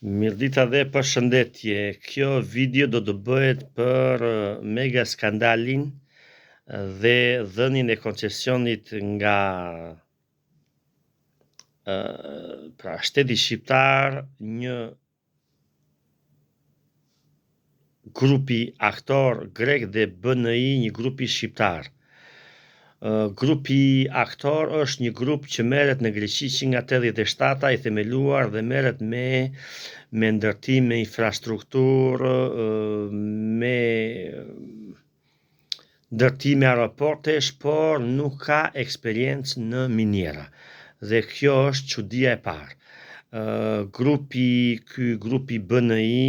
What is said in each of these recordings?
Mirëdita dhe përshëndetje. Kjo video do të bëhet për mega skandalin dhe dhënien e koncesionit nga shteti shqiptar një grupi aktor grek dhe BNI një grupi shqiptar. Grupi aktor është një grup që merret në Greqi që nga 87-a i themeluar dhe merret me ndërtim, me infrastrukturë, me ndërtime aeroportesh, por nuk ka eksperiencë në miniera. Dhe kjo është çudia e parë. Grupi BNI,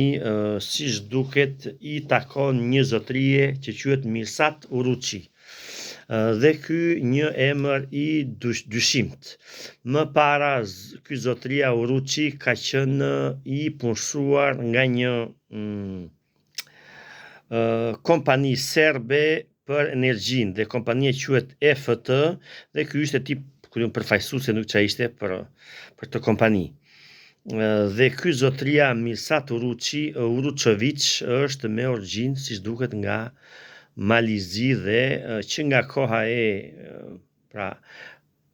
siç duket, i takon një zotërie që quhet Mirsat Uruçi. Dhe ky një emër i dyshimt. Më para ky zotëria Uruçi ka qenë i punësuar nga një kompani serbe për energjinë dhe kompania quhet EFT dhe ky ishte tip përfaqësuese nuk çfarë ishte për këtë kompani. Dhe ky zotëria Mirsat Uruçeviç është me origjinë siç duket nga Malizi dhe që nga koha e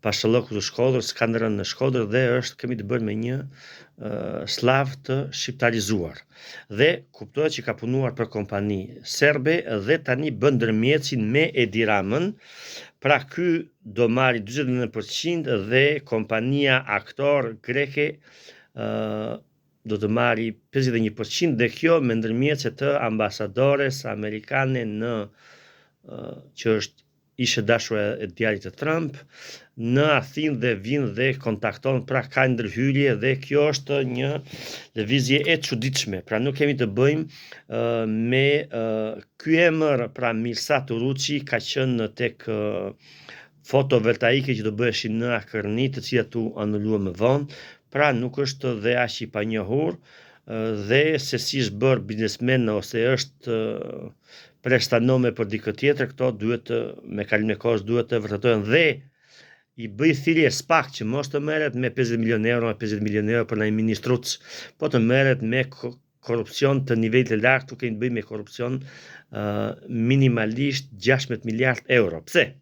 pashallokut të Shkodrës ka ndërën në Shkodër dhe kemi të bërë me një slav të shqiptarizuar. Dhe kuptohet që ka punuar për kompani serbe dhe tani bën ndërmjetësin me Edi Ramën. Pra ky do marri 49% dhe kompania aktor greke do të marri 51% dhe kjo me ndërmjetëse të ambasadores amerikane që ishte dashura e djalit të Trump në Athinë dhe vin dhe kontakton, pra ka ndërhyrje dhe kjo është një lëvizje e çuditshme. Pra nuk kemi të bëjmë me ky emër, pra Mirsat Uruçi ka qenë tek fotovoltaike që do bëheshin në Akërni, të cilat u anuluan më vonë. Pra nuk është dhe aq i panjohur dhe se si është bërë biznesmen ose është prestanome për dikë tjetër, këto duhet me kalimin e kohës duhet të vërtetohen dhe i bëj thirrje SPAK që mos të merret me 50 milionë euro për një ministruc, po të merret me korrupsion të nivelit të lartë, tu kemi të bëjmë me korrupsion minimalisht 16 miliard euro. Pse?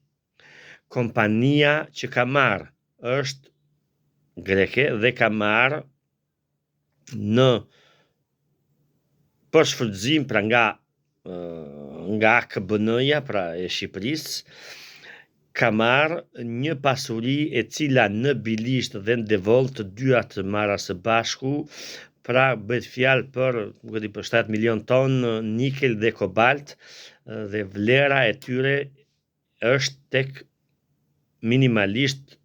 Kompania që ka marrë është greke dhe ka marrë në përshfrytëzim pra nga AKBN-ja, pra e Shqipërisë, ka marrë një pasuri e cila në bilisht dhe në devoll të dyja të marra së bashku, pra bëhet fjalë për 7 milion ton nikel dhe kobalt dhe vlera e tyre është tek minimalisht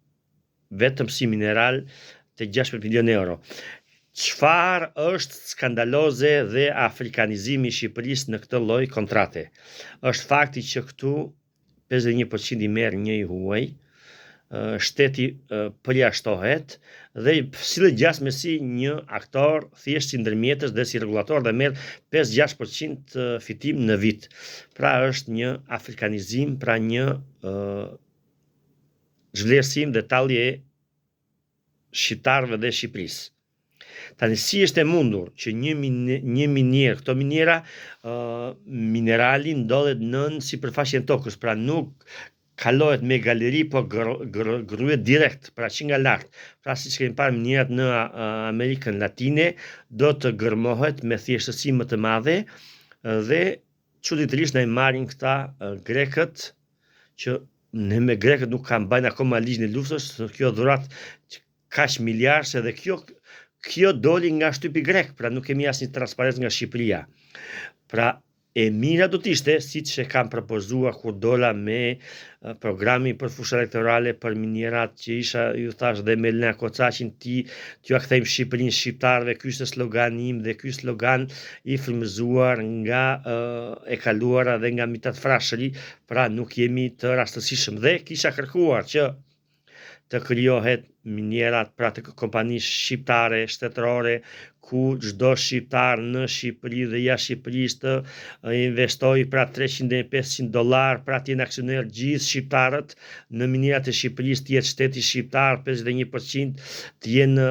vetëm si mineral të 16 milion euro. Çfarë është skandaloze dhe afrikanizimi i Shqipërisë në këtë lloj kontrate? Është fakti që këtu 51% i merr një i huaj, shteti përjashtohet dhe sillet gjasme si një aktor thjesht si ndërmjetës dhe si rregullator dhe merr 5-6% fitim në vit. Pra është një afrikanizim, pra një zhvlerësim dhe tallje e shqiptarëve dhe Shqipërisë. Tani si është e mundur që një minier, këto miniera, minerali ndodhet nën sipërfaqen e tokës, pra nuk kalohet me galeri, po gërryhet direkt, pra që nga lart. Pra siç kemi parë minierat në Amerikën Latine, do të gërmohet me thjeshtësi më të madhe dhe çuditërisht na i marrin këta grekët që ne me grekët nuk kanë bajnë akoma ligjin e luftës, kjo dhuratë kaq miliardëse dhe kjo doli nga shtypi grek, pra nuk kemi asnjë transparencë nga Shqipëria. Pra e mira do të ishte, siç e kanë propozuar kur dola me programi për fusha elektorale për minierat që ju thash dhe me Elena Kocaqin t'ju kthejmë Shqipërinë shqiptarëve, ky është slogani im dhe ky slogan i frymëzuar nga e kaluara dhe nga Mithat Frashëri, pra nuk jemi të rastësishëm dhe kisha kërkuar që të krijohet minierat pra të kompani shqiptare, shtetërore, ku çdo shqiptar në Shqipëri dhe jashtë Shqipërisë të investoj pra $300-500, pra të jenë aksioner gjithë shqiptarët në minierat e Shqipërisë, të jetë shteti shqiptar 51%, të jenë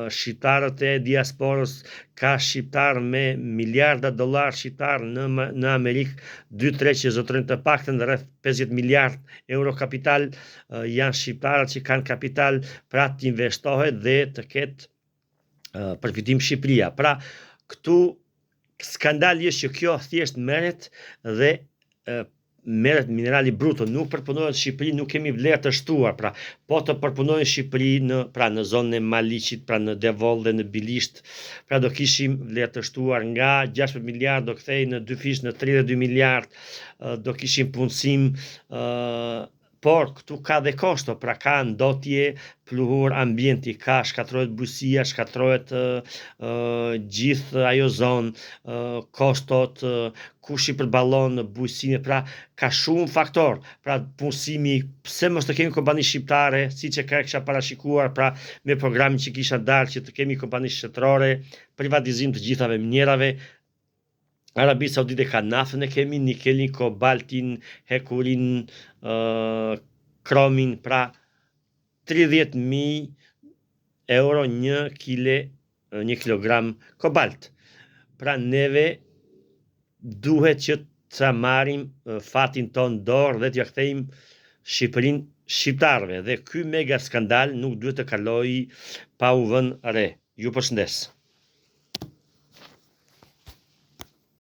shqiptarët e diasporës, ka shqiptar me miliarda dollar shqiptar në Amerikë, 2-3 që zotërojnë të paktën rreth 50 miliard euro kapital, janë shqiptarët që kanë kapital pra të investohet dhe të ketë përfitim Shqipëria. Pra, këtu skandali është që kjo thjesht merret dhe merret minerali bruto, nuk përpunohet në Shqipëri, nuk kemi vlerë të shtuar, pra po të përpunojnë në Shqipëri në zonën e Maliqit, pra në Devoll dhe në Bilisht, pra do kishim vlerë të shtuar nga 16 miliard do kthej në 2 fish në 32 miliard, do kishim punësim, por këtu ka dhe kosto, pra ka ndotje pluhur ambienti, ka shkatrohet bujësia, shkatrohet gjithë ajo zonë, kostot, kush i përballon bujësinë, pra ka shumë faktor, pra punësimi, pse mos të kemi kompani shqiptare, siç e kisha parashikuar, pra me programin që kisha dalë që të kemi kompani shtetërore, privatizim të gjithave minierave. Arabi Saudite ka naftën e kemi, nikelin, kobaltin, hekurin, kromin, pra 30.000 euro një kilogram kobalt. Pra neve duhet që të marrim fatin ton dorë dhe t'ja kthejmë Shqipërinë shqiptarëve. Dhe ky mega skandal nuk duhet të kalojë pa u vënë re. Ju përshëndes.